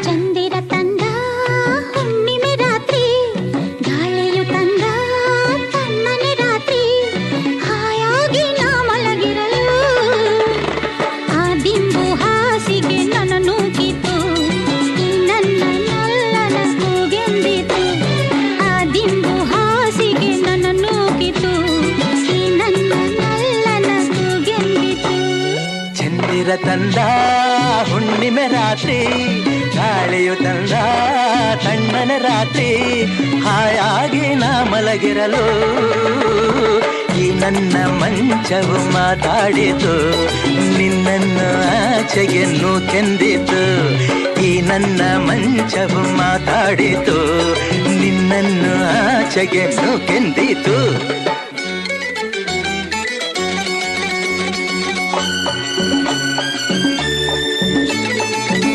ಚಂದಿರ ತಂದ ಹುಣ್ಣಿಮೆ ರಾತ್ರಿ, ಗಾಳಿಯು ತಂದ ತಣ್ಣನೆ ರಾತ್ರಿ, ಹಾಯಾಗಿ ನಾ ಮಲಗಿರಲು ಆ ದಿಂಬು ಹಾಸಿಗೆ ನನ್ನ ನೂಕಿತು, ಈ ನನ್ನ ನಲ್ಲನ ಕೂಗೆಂದಿತು. ಆ ದಿಂಬು ಹಾಸಿಗೆ ನನ್ನ ನೂಕಿತು, ಈ ನನ್ನ ನಲ್ಲನ ಕೂಗೆಂದಿತು. ಚಂದಿರ ತಂದ ಹುಣ್ಣಿಮೆ ರಾತ್ರಿ, ಗಾಳಿಯು ತಂದ ತಣ್ಣನ ರಾತ್ರಿ, ಹಾಯಾಗಿ ನಾ ಮಲಗಿರಲು ಈ ನನ್ನ ಮಂಚವು ಮಾತಾಡಿತು, ನಿನ್ನನ್ನು ಆಚೆಗೆ ನೂಕೆಂದಿತು. ಈ ನನ್ನ ಮಂಚವು ಮಾತಾಡಿತು, ನಿನ್ನನ್ನು ಆಚೆಗೆ ನೂಕೆಂದಿತು.